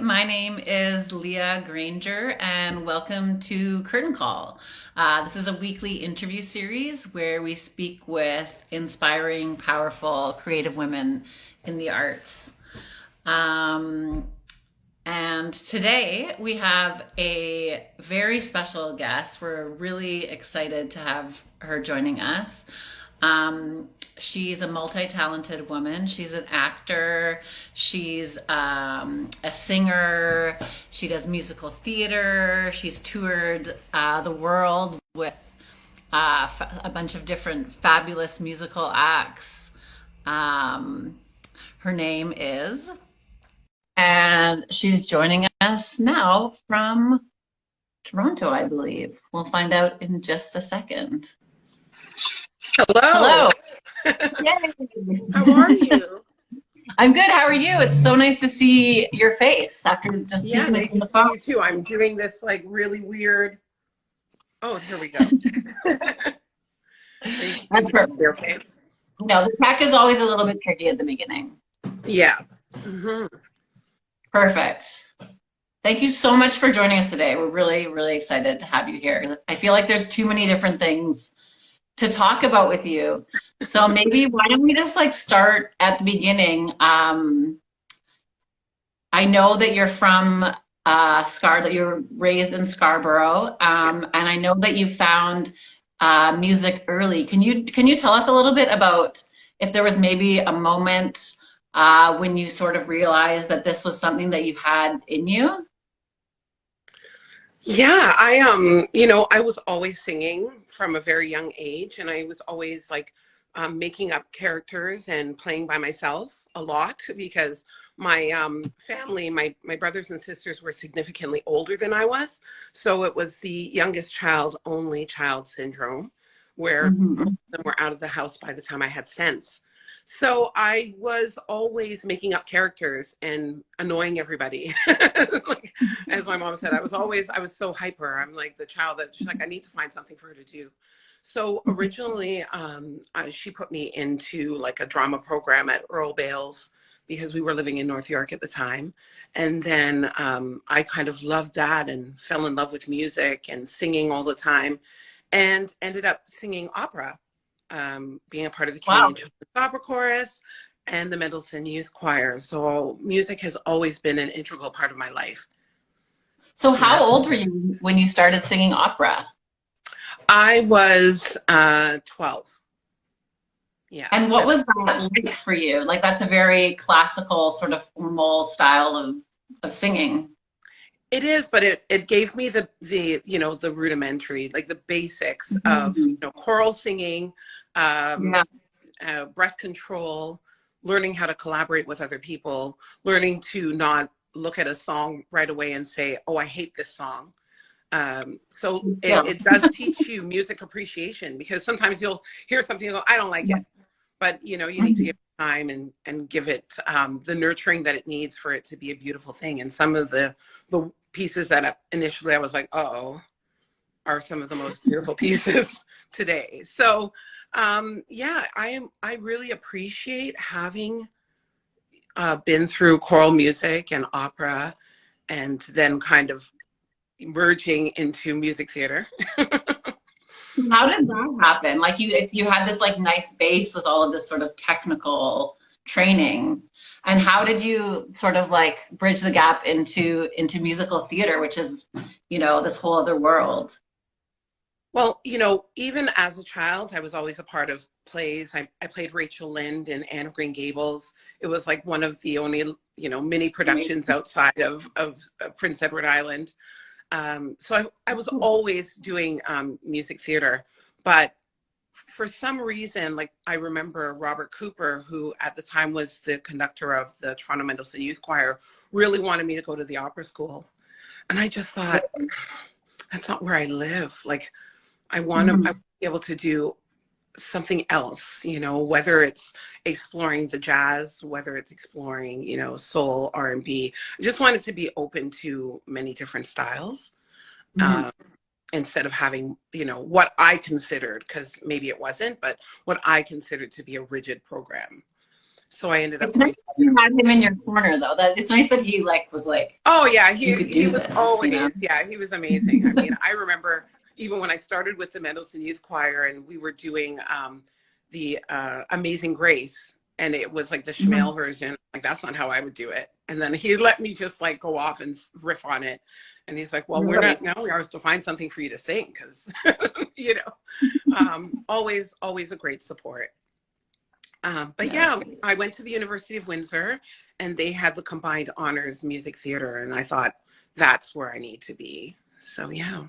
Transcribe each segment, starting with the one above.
My name is Leah Granger, and welcome to Curtain Call. This is a weekly interview series where we speak with inspiring, powerful, creative women in the arts. Um, and today we have a very special guest. We're really excited to have her joining us. She's a multi-talented woman. She's an actor. She's a singer. She does musical theater. She's toured the world with a bunch of different fabulous musical acts. Her name is, and she's joining us now from Toronto, I believe. We'll find out in just a second. Hello. Hello. How are Yay. you? I'm good. How are you? It's so nice to see your face after just Yeah, speaking nice on to the see phone. you too. I'm doing this like really weird. Oh, here we go. You That's can perfect. be okay. No, the tech is always a little bit tricky at the beginning. Yeah. hmm Perfect. Thank you so much for joining us today. We're really, really excited to have you here. I feel like there's too many different things to talk about with you. So maybe why don't we just like start at the beginning? I know that you're from that you were raised in Scarborough, Yeah. and I know that you found music early. Can you tell us a little bit about if there was maybe a moment when you sort of realized that this was something that you had in you? Yeah, I was always singing from a very young age, and I was always like making up characters and playing by myself a lot because my family, my brothers and sisters were significantly older than I was. So it was the youngest child, only child syndrome, where most Mhm. of them were out of the house by the time I had sense. So I was always making up characters and annoying everybody. Like, as my mom said, I was so hyper. I'm like the child that she's like, I need to find something for her to do. So originally, she put me into like a drama program at Earl Bales because we were living in North York at the time. And then I kind of loved that and fell in love with music and singing all the time and ended up singing opera, being a part of the Wow. Canadian Children's Opera Chorus and the Mendelssohn Youth Choir. So music has always been an integral part of my life. So Yeah. how old were you when you started singing opera? I was 12. Yeah. And what was that like for you? Like that's a very classical sort of formal style of singing. It is, but it gave me the rudimentary, like the basics of Mhm. choral singing, um, Yeah. breath control, learning how to collaborate with other people, learning to not look at a song right away and say, "Oh, I hate this song." So Yeah. it does teach you music appreciation because sometimes you'll hear something and go, "I don't like it," but you need to give Mhm. it time and give it the nurturing that it needs for it to be a beautiful thing. And some of the pieces that initially I was like, "Uh-oh," are some of the most beautiful pieces today. So yeah, I really appreciate having been through choral music and opera and then kind of merging into music theater. How did that happen? Like you had this like nice base with all of this sort of technical training. And how did you sort of like bridge the gap into musical theater, which is, this whole other world? Well, even as a child, I was always a part of plays. I played Rachel Lynde in Anne of Green Gables. It was like one of the only, mini productions outside of Prince Edward Island. So I was always doing music theater. But for some reason, like I remember Robert Cooper, who at the time was the conductor of the Toronto Mendelssohn Youth Choir, really wanted me to go to the opera school. And I just thought, that's not where I live. Like, I want Mhm. to be able to do something else, whether it's exploring the jazz, whether it's exploring, soul, R&B. I just wanted to be open to many different styles, Mhm. uh, instead of having, what I considered, because maybe it wasn't, but what I considered to be a rigid program. So I ended up It's nice going to that you theater. had him in your corner, though. That it's nice that he like was like, Oh yeah, you could he do was this, you know? always, yeah, he was amazing. I mean, I remember even when I started with the Mendelssohn Youth Choir and we were doing the Amazing Grace, and it was like the Mhm. Schmale version. Like that's not how I would do it. And then he let me just like go off and riff on it. And he's like, "Well, we're Right. not now. We have to find something for you to sing because, you know, always a great support." But Yeah, that's yeah, great. I went to the University of Windsor and they had the combined honors music theater. And I thought that's where I need to be. So yeah.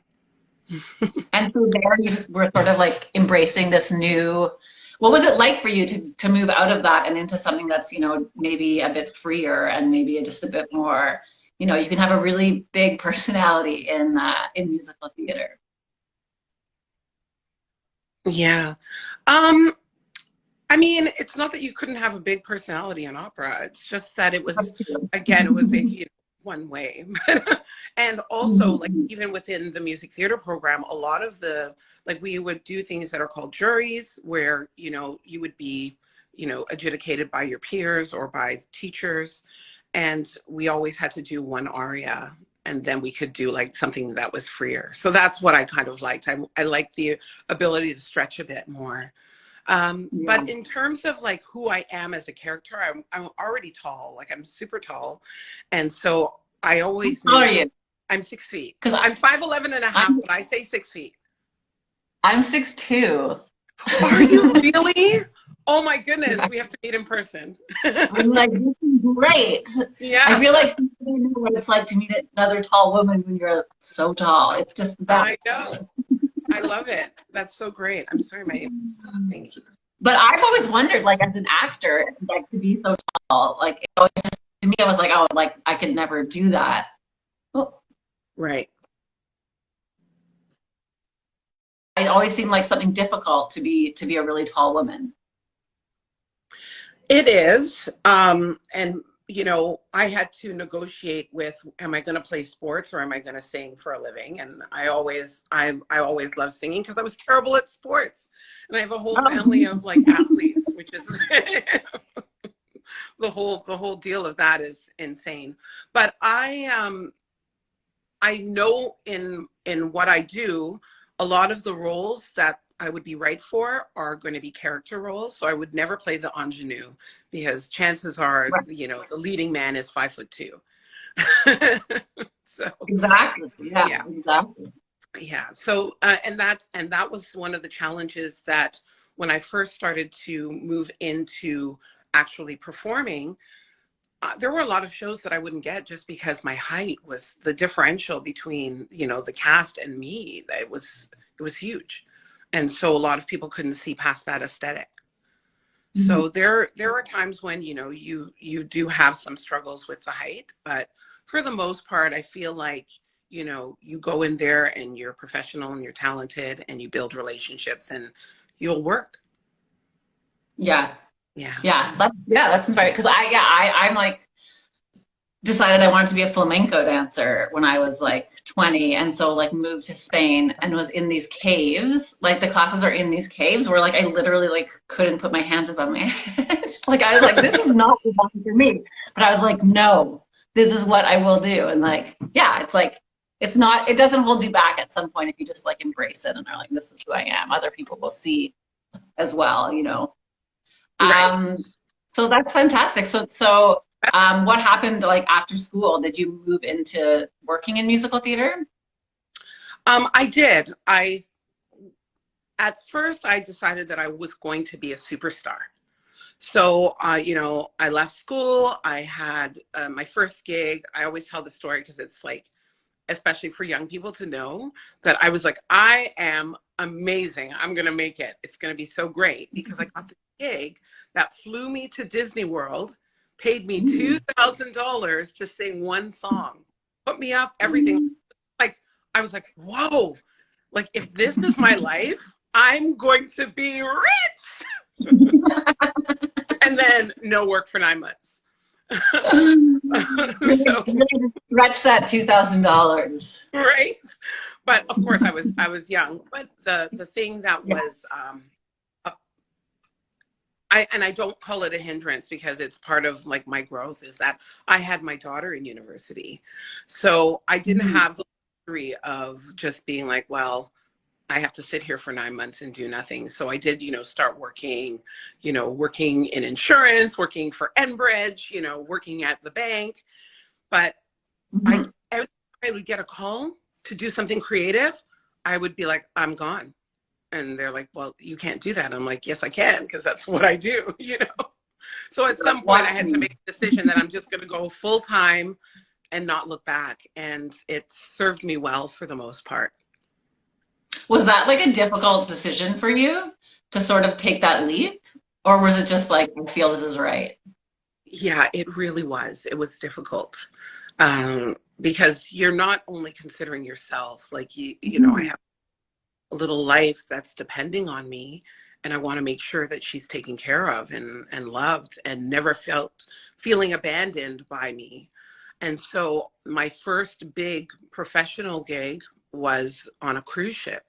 And so there you were sort of like embracing this new, what was it like for you to move out of that and into something that's, you know, maybe a bit freer and maybe just a bit more, you know, you can have a really big personality in musical theater. Yeah. Um, I mean, it's not that you couldn't have a big personality in opera. It's just that it was, again, it was a, you know, one way. And also, like, even within the music theater program, a lot of the, like, we would do things that are called juries, where, you know, you would be, you know, adjudicated by your peers or by teachers. And we always had to do one aria. And then we could do like something that was freer. So that's what I kind of liked. I liked the ability to stretch a bit more. Yeah. But in terms of like who I am as a character, I'm already tall, like I'm super tall. And so I always How are knew you? I'm 6 feet. Because I'm 5'11" and a half, I'm but I say 6 feet. I'm 6'2". Are you really? Oh my goodness, we have to meet in person. I'm like, this is great. I Yeah, feel like people don't know what it's like to meet another tall woman when you're so tall. It's just the I best. know. I love it. That's so great. I'm sorry, my thing keeps. But I've always wondered, like, as an actor, like, to be so tall, like, it always just, to me, I was like, oh, like, I could never do that. Well, Right. it always seemed like something difficult to be a really tall woman. It is. And you know, I had to negotiate with, am I going to play sports or am I going to sing for a living? And I always loved singing because I was terrible at sports. And I have a whole family of like athletes, which is the whole deal of that is insane. But I know in what I do, a lot of the roles that I would be right for are going to be character roles. So I would never play the ingenue because chances are, Right. you know, the leading man is 5'2". So Exactly. Yeah, yeah, exactly. yeah. So and that was one of the challenges that when I first started to move into actually performing, there were a lot of shows that I wouldn't get just because my height was the differential between, you know, the cast and me. It was huge. And so a lot of people couldn't see past that aesthetic. Mhm. So there are times when, you know, you do have some struggles with the height, but for the most part, I feel like, you know, you go in there and you're professional and you're talented and you build relationships and you'll work. Yeah. Yeah. That's inspiring. Because I'm like, decided I wanted to be a flamenco dancer when I was like 20, and so like moved to Spain and was in these caves. Like the classes are in these caves where like I literally like couldn't put my hands above my head. Like I was like, this is not the one for me. But I was like, no, this is what I will do. And like, yeah, it's like it's not, it doesn't hold you back at some point if you just like embrace it and are like, this is who I am. Other people will see as well, you know. Right. Um, so that's fantastic. What happened like after school? Did you move into working in musical theater? I did. At first I decided that I was going to be a superstar. So, you know, I left school. I had my first gig. I always tell the story because it's like, especially for young people to know that I was like, I am amazing. I'm going to make it. It's going to be so great because I got the gig that flew me to Disney World, paid me $2,000 to sing one song, put me up, everything. Like, I was like, whoa, like if this is my life, I'm going to be rich. And then no work for 9 months. So Really stretch that $2,000. right, but of course I was young. But the thing that Yeah. was I don't call it a hindrance because it's part of like my growth is that I had my daughter in university. So I didn't Mhm. have the luxury of just being like, well, I have to sit here for 9 months and do nothing. So I did, start working, working in insurance, working for Enbridge, working at the bank. But I, Mhm. every time I would get a call to do something creative, I would be like, I'm gone. And they're like, well, you can't do that. I'm like, yes, I can, because that's what I do, So at some point I Watch had to me. make a decision that I'm just going to go full time and not look back. And it served me well for the most part. Was that like a difficult decision for you to sort of take that leap? Or was it just like, I feel this is right? Yeah, it really was. It was difficult because you're not only considering yourself, like I Mhm. have a little life that's depending on me, and I want to make sure that she's taken care of and loved and never feeling abandoned by me. And so my first big professional gig was on a cruise ship.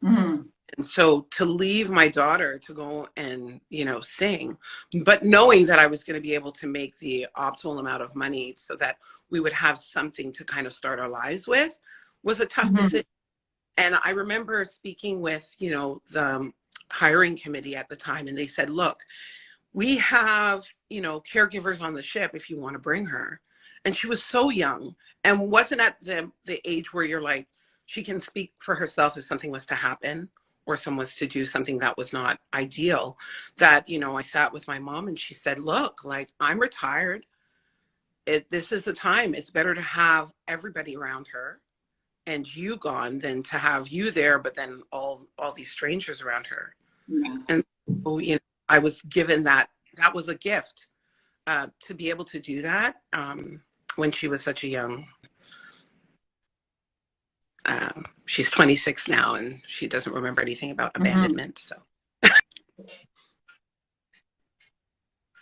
Mhm. And so to leave my daughter to go and, sing, but knowing that I was going to be able to make the optimal amount of money so that we would have something to kind of start our lives with was a tough Mhm. decision. And I remember speaking with, the hiring committee at the time, and they said, look, we have, caregivers on the ship if you want to bring her. And she was so young and wasn't at the age where you're like, she can speak for herself if something was to happen or someone was to do something that was not ideal. That, I sat with my mom and she said, look, like I'm retired. This is the time. It's better to have everybody around her and you gone than to have you there, but then all these strangers around her. Yeah. And so, I was given that was a gift to be able to do that when she was such a young. She's 26 now, and she doesn't remember anything about Mhm. abandonment. So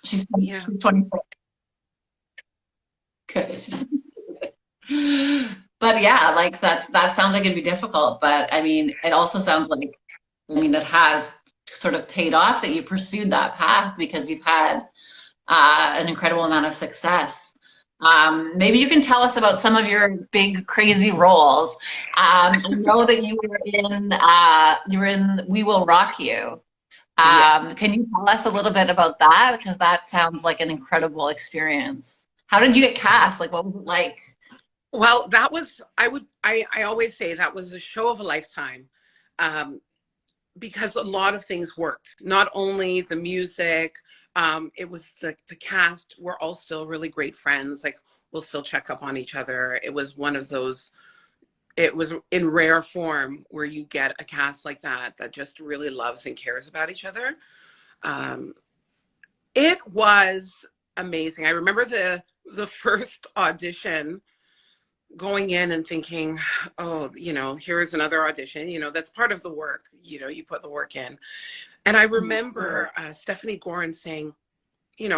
She's, yeah, she's 24. Good. But yeah, like that sounds like it'd be difficult, but I mean, it also sounds like, I mean, it has sort of paid off that you pursued that path because you've had an incredible amount of success. Maybe you can tell us about some of your big crazy roles. I know that you were in We Will Rock You. yeah. Can you tell us a little bit about that? Because that sounds like an incredible experience. How did you get cast? Like, what was it like? Well, that was I always say that was a show of a lifetime. Um, because a lot of things worked. Not only the music, it was the cast. We're all still really great friends. Like we'll still check up on each other. It was one of those. It was in rare form where you get a cast like that just really loves and cares about each other. Um, it was amazing. I remember the first audition going in and thinking, oh, here is another audition. That's part of the work. You put the work in. And I remember Stephanie Gorin saying,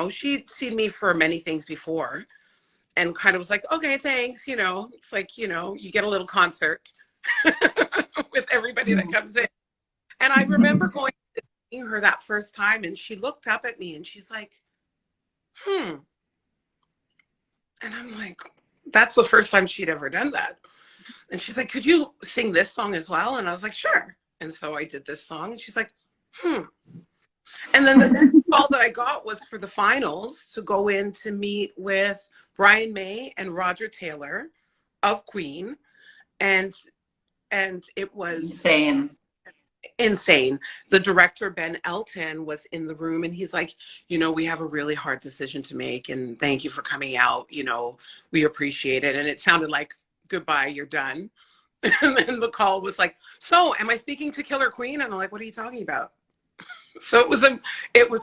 she'd seen me for many things before and kind of was like, okay, thanks. It's like, you get a little concert with everybody that comes in. And I remember going to see her that first time and she looked up at me and she's like, hmm. And I'm like, that's the first time she'd ever done that. And she's like, could you sing this song as well? And I was like, sure. And so I did this song and she's like, hmm. And then the next call that I got was for the finals to go in to meet with Brian May and Roger Taylor of Queen. And it was Insane. insane. The director, Ben Elton, was in the room and he's like, we have a really hard decision to make and thank you for coming out. We appreciate it. And it sounded like, goodbye, you're done. And then the call was like, so am I speaking to Killer Queen? And I'm like, what are you talking about? So it was Oh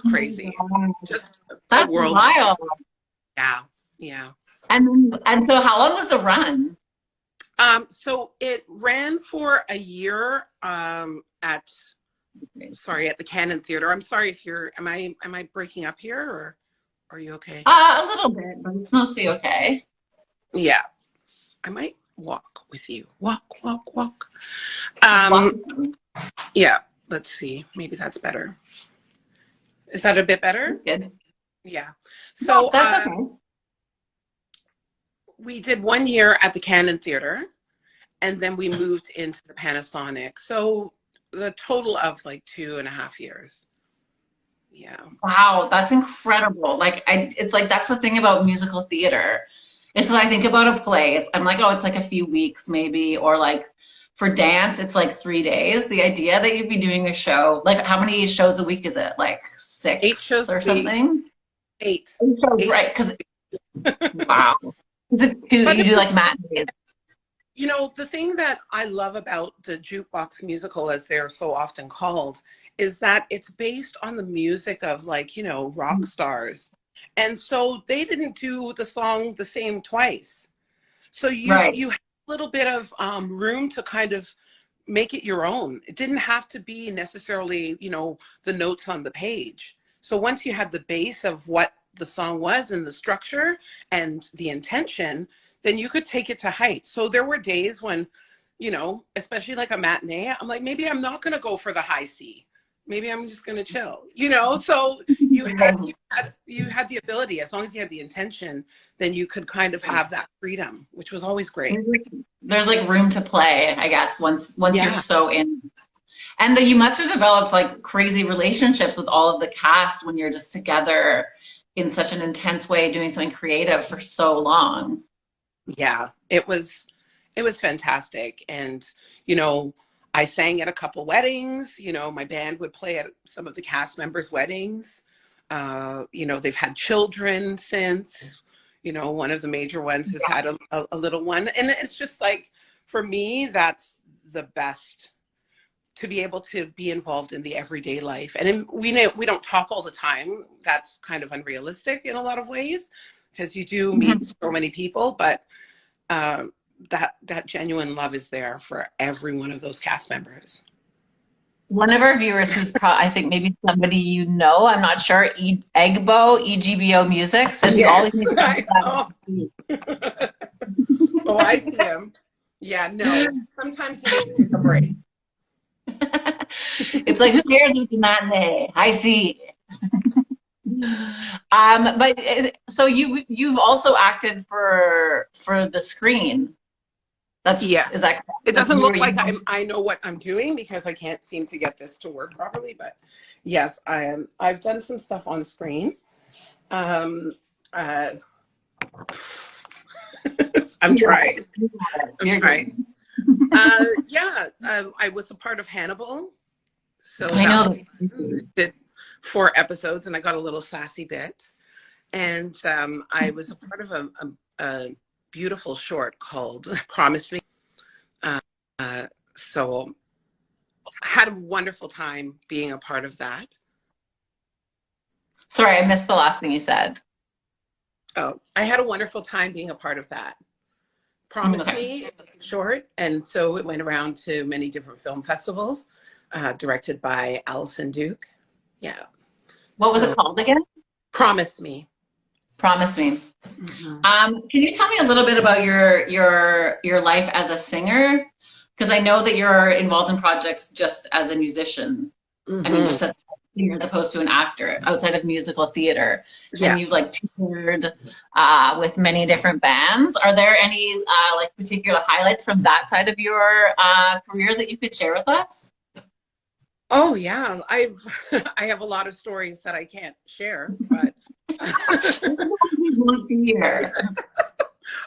my crazy. God. Just a That's world. wild. Yeah. Yeah. And so how long was the run? So it ran for a year at the Cannon Theater. I'm sorry if am I breaking up here or are you okay? A little bit, but it's mostly okay. Yeah. I might walk with you. Walk, walk, walk. Walk. Yeah. Let's see. Maybe that's better. Is that a bit better? Good. Yeah. No, So that's okay. we did 1 year at the Cannon Theater, and then we moved into the Panasonic. So the total of like 2.5 years. Yeah. Wow, that's incredible. It's like that's the thing about musical theater. It's like I think about a play. I'm like, oh, it's like a few weeks maybe, or like for dance, it's like 3 days. The idea that you'd be doing a show, like how many shows a week is it? Like 8 6 shows a or week. something? 8. 8 shows, 8 right? Because wow, But you it do was, like matinees. the thing that I love about the jukebox musical, as they're so often called, is that it's based on the music of, like, rock stars. And so they didn't do the song the same twice. So Right. you have a little bit of room to kind of make it your own. It didn't have to be necessarily, the notes on the page. So once you had the base of what the song was and the structure and the intention, then you could take it to heights. So there were days when, especially like a matinee, I'm like, maybe I'm not going to go for the high C. Maybe I'm just going to chill, So you had the ability, as long as you had the intention, then you could kind of have that freedom, which was always great. There's like room to play, I guess, once you're Yeah. so in. And then you must have developed like crazy relationships with all of the cast when you're just together in such an intense way doing something creative for so long. Yeah, it was fantastic. And, I sang at a couple weddings. My band would play at some of the cast members' weddings. They've had children since. One of the major ones has had a little one. And it's just like, for me, that's the best, to be able to be involved in the everyday life. And we don't talk all the time. That's kind of unrealistic in a lot of ways, because you do meet so many people, but that genuine love is there for every one of those cast members. One of our viewers who's probably, I think maybe somebody I'm not sure, EGBO Music says you always Yes, need to I have know. that. Oh, I see him. Yeah, no. Sometimes you need to take a break. It's like, who cares if it's a matinee? I see. So you've also acted for the screen. Is Yes. that correct? It Like doesn't look like you I know what I'm doing, because I can't seem to get this to work properly. But yes, I am. I've done some stuff on screen. Um, uh, I'm trying. I'm You're good. trying. Yeah, I was a part of Hannibal. So I that know. did 4 episodes, and I got a little sassy bit. And I was a part of a beautiful short called Promise Me. So had a wonderful time being a part of that. Sorry, I missed the last thing you said. Oh, I had a wonderful time being a part of that. Promise Okay. Me, it was short. And so it went around to many different film festivals, directed by Allison Duke. Yeah. What was So it called again? Promise Me. Promise Me. Mm-hmm. Can you tell me a little bit about your life as a singer? Because I know that you're involved in projects just as a musician. I mean, just Mm-hmm. as a singer as opposed to an actor outside of musical theater. Yeah. And you've like toured with many different bands. Are there any like particular highlights from that side of your career that you could share with us? Oh yeah, I have a lot of stories that I can't share, but We want to hear.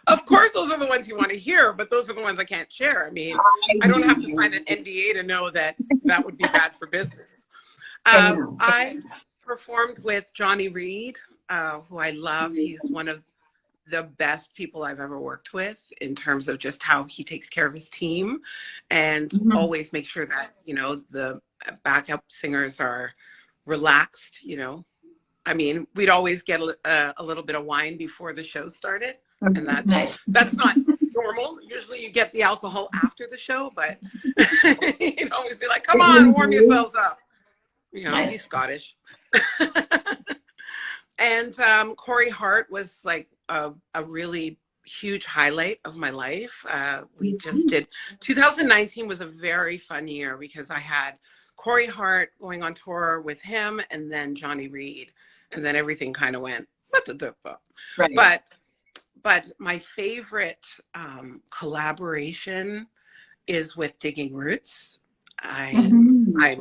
of course those are the ones you want to hear, but those are the ones I can't share. I mean, I don't have to sign an NDA to know that that would be bad for business. I performed with Johnny Reed, who I love. He's one of the best people I've ever worked with in terms of just how he takes care of his team, and always make sure that, the backup singers are relaxed. I mean, we'd always get a little bit of wine before the show started, and Nice. that's not normal. Usually you get the alcohol after the show, but you'd always be like, come on, warm yourselves up. Nice. He's Scottish. And Corey Hart was like a really huge highlight of my life. We just did. 2019 was a very fun year because I had Corey Hart going on tour with him, and then Johnny Reed, and then everything kind of went. Right. But my favorite collaboration is with Digging Roots. I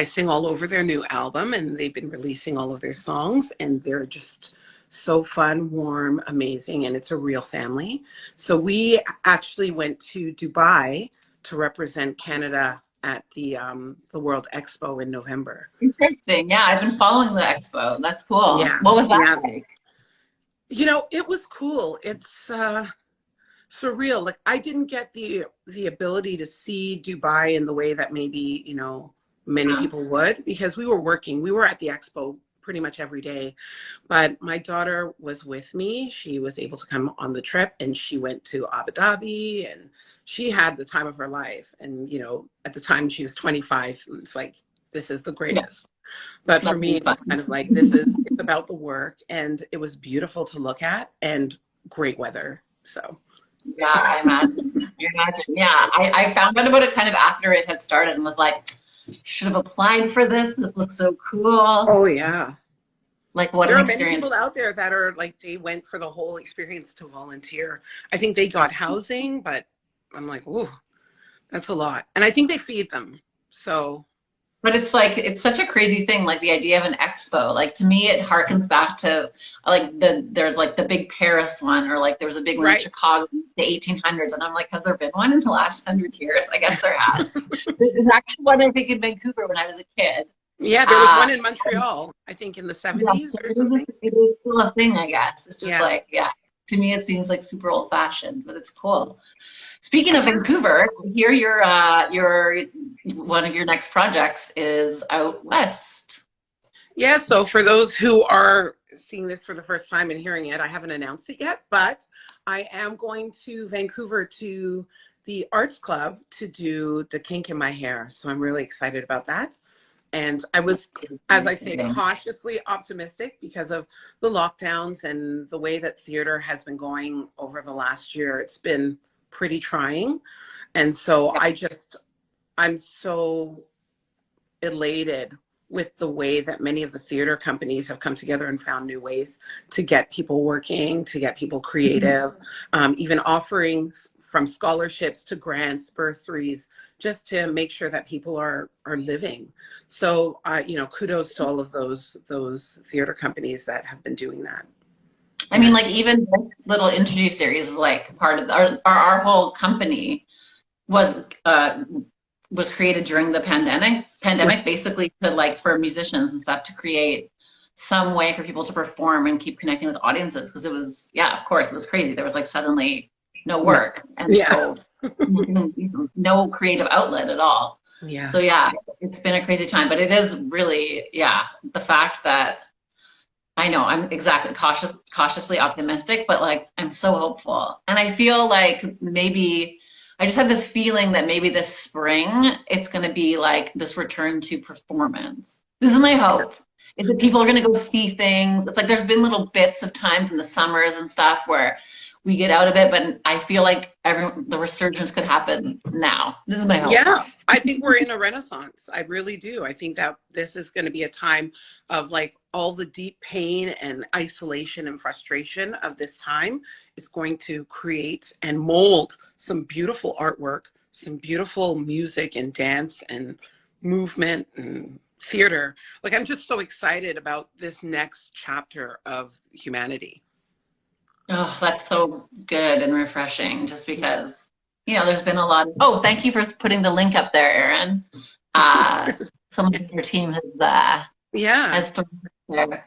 sing all over their new album, and they've been releasing all of their songs, and they're just so fun, warm, amazing, and it's a real family. So we actually went to Dubai to represent Canada at the World Expo in November. Interesting. Yeah, I've been following the expo. That's cool. Yeah, What was that yeah. like? You know, it was cool. It's surreal. Like I didn't get the ability to see Dubai in the way that maybe, you know, many people would, because we were working. We were at the expo pretty much every day. But my daughter was with me. She was able to come on the trip, and she went to Abu Dhabi, and she had the time of her life. And, you know, at the time she was 25. And it's like, this is the greatest. But for me, it was kind of like, it's about the work, and it was beautiful to look at and great weather. So. Yeah, I imagine. Yeah, I found out about it kind of after it had started and was like, should have applied for this. This looks so cool. Oh, yeah. Like, what there an are experience. Many people out there that are like, they went for the whole experience to volunteer. I think they got housing, but I'm like, ooh, that's a lot. And I think they feed them. So. But it's like, it's such a crazy thing, like the idea of an expo. Like to me, it harkens back to like there's like the big Paris one, or like there was a big one in Chicago in the 1800s. And I'm like, has there been one in the last 100 years? I guess there has. There's actually one, I think, in Vancouver when I was a kid. Yeah, there was one in Montreal, I think in the 70s or something. It is still a thing, I guess. It's just like, to me, it seems like super old fashioned, but it's cool. Speaking of Vancouver, here your one of your next projects is out west. Yeah, so for those who are seeing this for the first time and hearing it, I haven't announced it yet, but I am going to Vancouver to the Arts Club to do the kink in my hair. So I'm really excited about that. And I was, as I say, cautiously optimistic because of the lockdowns and the way that theater has been going over the last year. It's been pretty trying. And so I'm so elated with the way that many of the theater companies have come together and found new ways to get people working, to get people creative, even offering from scholarships to grants, bursaries, just to make sure that people are living. So, you know, kudos to all of those theater companies that have been doing that. I mean, like even this little interview series is like part of our whole company was created during the pandemic, basically to like for musicians and stuff to create some way for people to perform and keep connecting with audiences, because it was, of course, it was crazy. There was like suddenly no work and so no creative outlet at all. So it's been a crazy time, but it is really the fact that I know I'm exactly cautiously optimistic, but like I'm so hopeful, and I feel like maybe I just have this feeling that maybe this spring it's going to be like this return to performance. This is my hope. Is that people are going to go see things. It's like there's been little bits of times in the summers and stuff where we get out of it, but I feel like the resurgence could happen now. This is my hope. Yeah, I think we're in a renaissance. I really do. I think that this is going to be a time of like all the deep pain and isolation and frustration of this time is going to create and mold some beautiful artwork, some beautiful music and dance and movement and theater. Like I'm just so excited about this next chapter of humanity. Oh, that's so good and refreshing, just because, you know, there's been a lot of, thank you for putting the link up there, Erin. Someone on your team has there.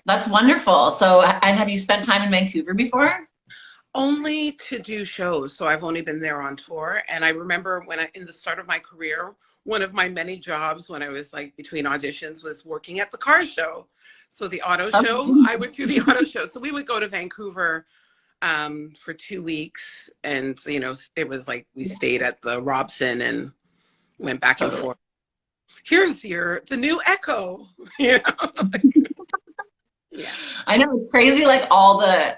That's wonderful. So, and have you spent time in Vancouver before? Only to do shows. So I've only been there on tour. And I remember in the start of my career, one of my many jobs when I was like between auditions was working at the car show. So the auto show, I would do the auto show. So we would go to Vancouver for 2 weeks, and you know, it was like we stayed at the Robson and went back and forth. Here's the new Echo, you know. I know, it's crazy, like all the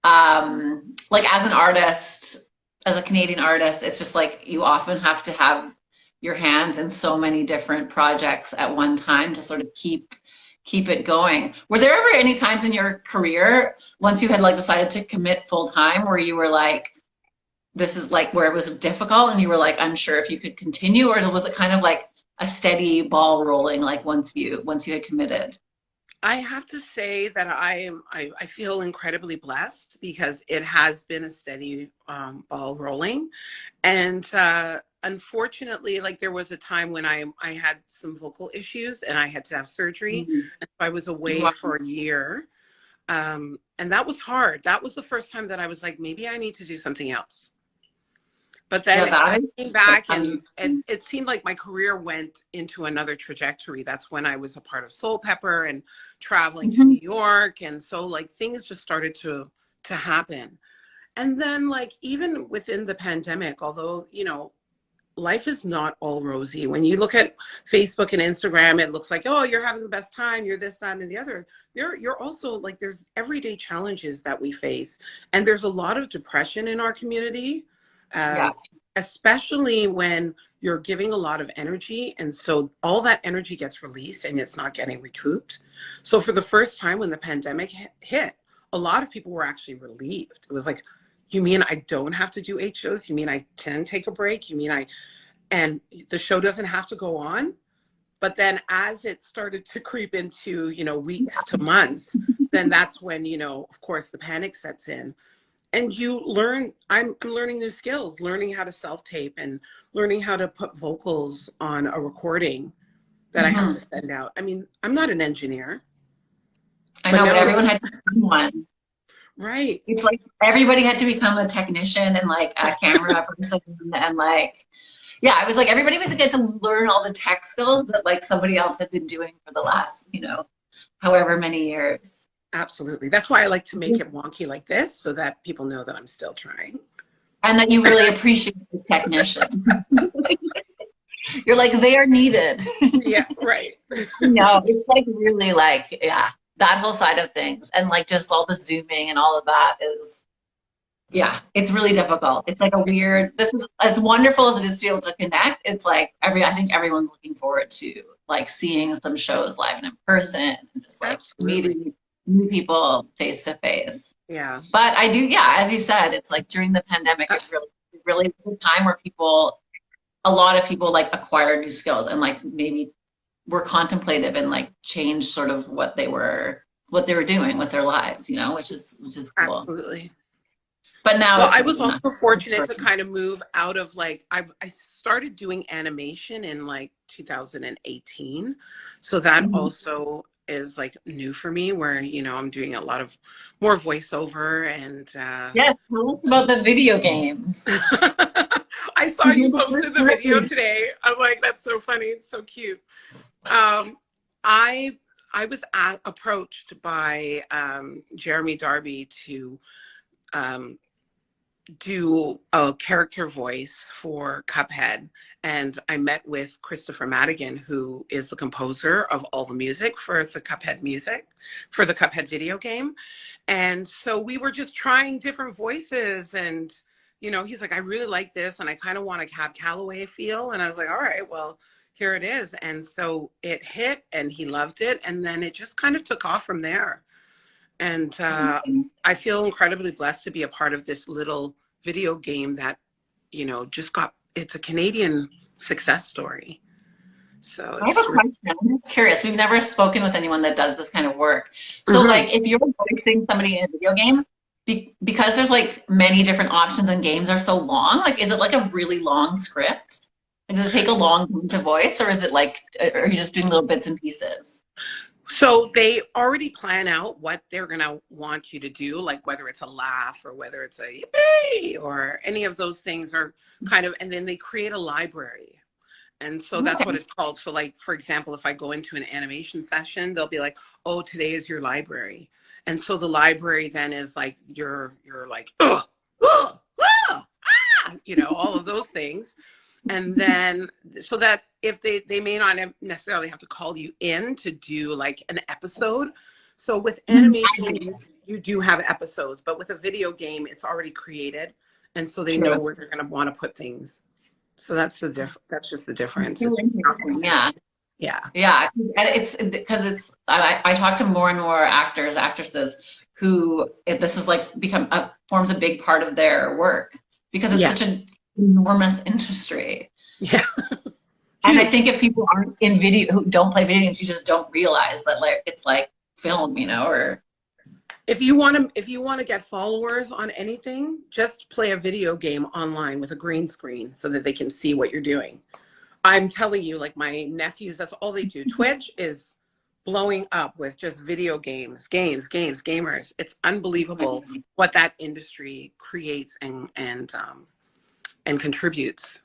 like as an artist, as a Canadian artist, it's just like you often have to have your hands in so many different projects at one time to sort of keep it going. Were there ever any times in your career, once you had like decided to commit full time, where you were like, this is like where it was difficult and you were like unsure if you could continue, or was it kind of like a steady ball rolling like once you had committed? I have to say that I feel incredibly blessed because it has been a steady ball rolling. And unfortunately, like there was a time when I had some vocal issues and I had to have surgery. Mhm. And so I was away Wow. for a year. And that was hard. That was the first time that I was like, maybe I need to do something else. But Yeah, then I that came is back and amazing. it seemed like my career went into another trajectory. That's when I was a part of Soul Pepper and traveling to Mhm. New York. And so like things just started to happen. And then like even within the pandemic, although, you know, life is not all rosy. When you look at Facebook and Instagram, it looks like, oh, you're having the best time, you're this, that, and the other. You're also like, there's everyday challenges that we face. And there's a lot of depression in our community, Yeah. especially when you're giving a lot of energy. And so all that energy gets released and it's not getting recouped. So for the first time when the pandemic hit, a lot of people were actually relieved. It was like, you mean I don't have to do 8 shows? You mean I can take a break? You mean and the show doesn't have to go on? But then as it started to creep into, you know, weeks to months, then that's when, you know, of course the panic sets in. And you learn, I'm learning new skills, learning how to self-tape and learning how to put vocals on a recording that I have to Mhm. send out. I mean, I'm not an engineer, I but know, but now, everyone had to become one. right. It's like everybody had to become a technician and like a camera person and like yeah, I was like everybody was get to learn all the tech skills that like somebody else had been doing for the last, however many years. Absolutely. That's why I like to make it wonky like this so that people know that I'm still trying. And that you really appreciate the technician. You're like, they are needed. Yeah, right. It's like really like, yeah, that whole side of things. And like just all the zooming and all of that is, yeah, it's really difficult. It's like a weird, this is as wonderful as it is to be able to connect. It's like I think everyone's looking forward to like seeing some shows live and in person and just like Absolutely. meeting new people face to face. Yeah. But I do, yeah, as you said, it's like during the pandemic, it really was a time where a lot of people like acquired new skills and like maybe were contemplative and like changed sort of what they were doing with their lives, which is cool. Absolutely. But now Well, it's I was maybe not. also fortunate to kind of move out of like I started doing animation in like 2018. So that Mhm. also is like new for me where, you know, I'm doing a lot of more voiceover and Yes, tell us about the video games. I saw You're you the first posted the video person. today. I'm like, that's so funny. It's so cute. Um, I I was approached by Jeremy Darby to um, do a character voice for Cuphead. And I met with Christopher Madigan, who is the composer of all the music for the Cuphead music, for the Cuphead video game. And so we were just trying different voices. And, you know, he's like, I really like this. And I kind of want a Cab Calloway feel. And I was like, all right, well, here it is. And so it hit and he loved it. And then it just kind of took off from there. And I feel incredibly blessed to be a part of this little video game that, you know, it's a Canadian success story. So I have a it's really, question. I'm just curious. We've never spoken with anyone that does this kind of work. So, Mhm. like, if you're voicing somebody in a video game, because there's like many different options and games are so long, like, is it like a really long script? Like, does it take a long time to voice, or is it like, are you just doing little bits and pieces? So they already plan out what they're going to want you to do, like whether it's a laugh or whether it's a yippee or any of those things are kind of, and then they create a library. And so that's what Okay. it's called. So like, for example, if I go into an animation session, they'll be like, oh, today is your library. And so the library then is like, you're like, oh, oh, oh, ah, you know, all of those things. And then so that if they may not necessarily have to call you in to do like an episode. So with Mhm. animation, you do have episodes, but with a video game, it's already created. And so they know True. where they're going to want to put things. So that's that's just the difference. So interesting. Yeah. Yeah. Yeah, and it's because I talk to more and more actors, actresses who this is like forms a big part of their work because it's Yeah. such an enormous industry. Yeah. And I Huge. think if people aren't in video who don't play video games, you just don't realize that like it's like film, or If you want to get followers on anything, just play a video game online with a green screen so that they can see what you're doing. I'm telling you, like my nephews, that's all they do. Twitch is blowing up with just video games, gamers. It's unbelievable what that industry creates and contributes.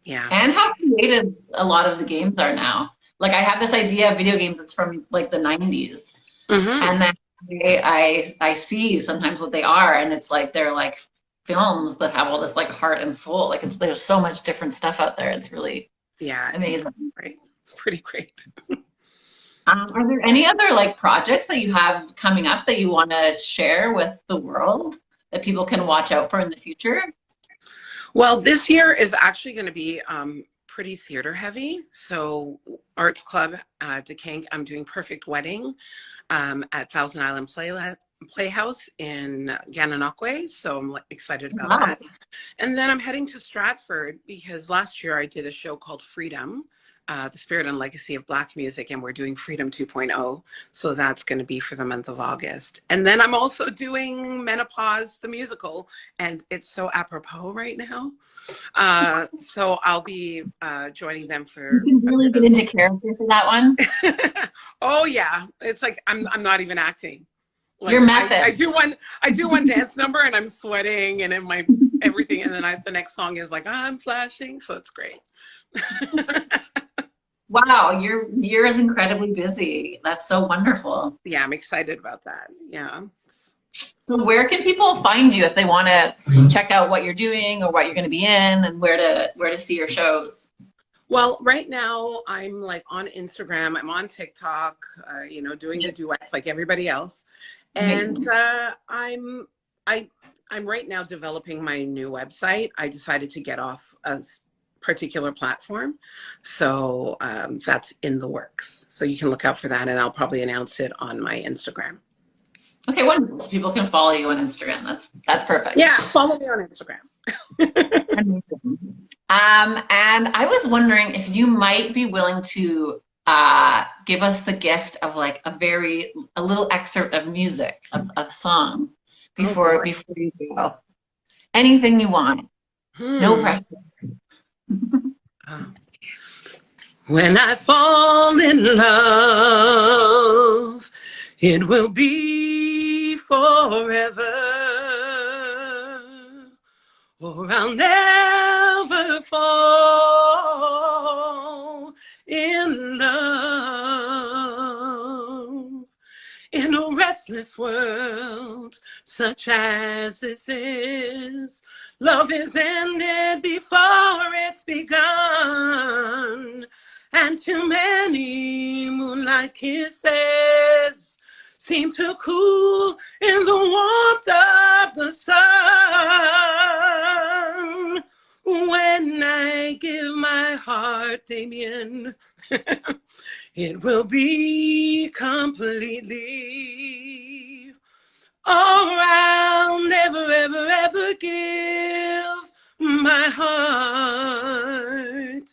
Yeah. and how creative a lot of the games are now. Like I have this idea of video games that's from like the 90s. Mm-hmm. And then I see sometimes what they are, and it's like they're like films that have all this like heart and soul. Like there's so much different stuff out there. It's really Yeah. amazing. Great. It's pretty great. Are there any other like projects that you have coming up that you want to share with the world that people can watch out for in the future? Well, this year is actually going to be pretty theater heavy. So Arts Club DeKalb, I'm doing Perfect Wedding at Thousand Island Playhouse in Gananoque. So I'm excited about Wow. that. And then I'm heading to Stratford because last year I did a show called Freedom, the Spirit and Legacy of Black Music, and we're doing Freedom 2.0. So that's going to be for the month of August. And then I'm also doing Menopause, the musical, and it's so apropos right now. So I'll be joining them for. You can really get into character for that one. Oh yeah, it's like I'm not even acting. Like, Your method. I do one dance number and I'm sweating and in my everything, and then the next song is like I'm flashing, so it's great. Wow, your year is incredibly busy. That's so wonderful. Yeah, I'm excited about that. Yeah. So where can people find you if they want to check out what you're doing or what you're going to be in, and where to see your shows? Well, right now I'm like on Instagram, I'm on TikTok, doing the duets like everybody else. And I'm right now developing my new website. I decided to get off a particular platform. So that's in the works. So you can look out for that, and I'll probably announce it on my Instagram. Okay, wonderful. So people can follow you on Instagram. That's perfect. Yeah, follow me on Instagram. And I was wondering if you might be willing to give us the gift of like a little excerpt of music, of song before you go. Anything you want. No pressure. When I fall in love, it will be forever, or I'll never fall in love. In a restless world such as this is, love is ended before it's begun, and too many moonlight kisses seem to cool in the warmth of the sun. When I give my heart, Damien, it will be completely, or I'll never, ever, ever give my heart.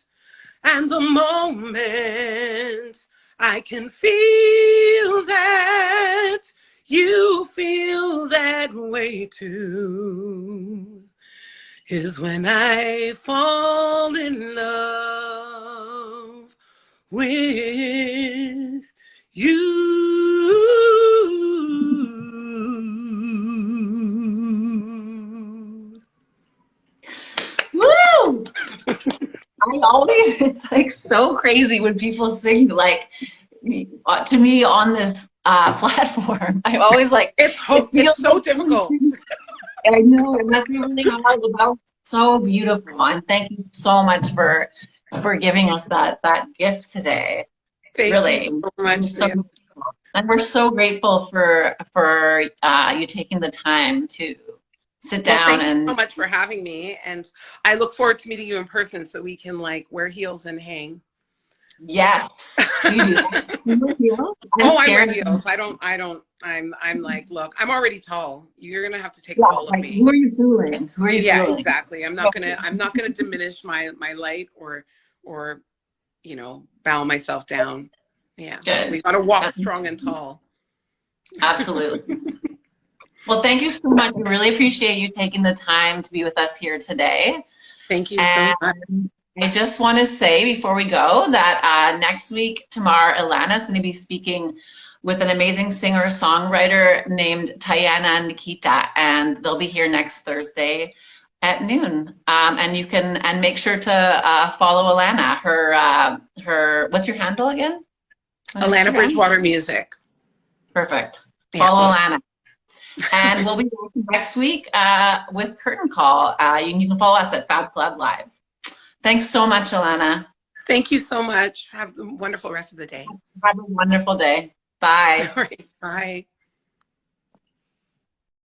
And the moment I can feel that you feel that way too is when I fall in love with you. Woo! It's like so crazy when people sing like to me on this platform. I'm always like, it's so difficult. I know it must be really hard, but that was so beautiful. And thank you so much for giving us that gift today. Thank really. you so much. And we're so grateful for you taking the time to sit Well, down thank you and so much for having me. And I look forward to meeting you in person so we can like wear heels and hang. yes. Do you do that? You wear heels? I'm Oh, I wear scared. heels. I'm like, look, I'm already tall. You're going to have to take Yeah, all of like me. who are you fooling? Who are you Yeah, fooling? exactly. I'm not gonna diminish my light or, bow myself down. Yeah. Good. We got to walk That's- strong and tall. Absolutely. Well, thank you so much. We really appreciate you taking the time to be with us here today. Thank you so And much. I just want to say before we go that next week, tomorrow, Alana is going to be speaking with an amazing singer-songwriter named Tayana Nikita, and they'll be here next Thursday at noon. And make sure to follow Alana. Her what's your handle again? What's Alana your handle? Bridgewater Music. Perfect. Yeah. Follow Alana. And we'll be back next week with Curtain Call. You can follow us at Fab Collab Live. Thanks so much, Alana. Thank you so much. Have a wonderful rest of the day. Have a wonderful day. Bye. All right. Bye.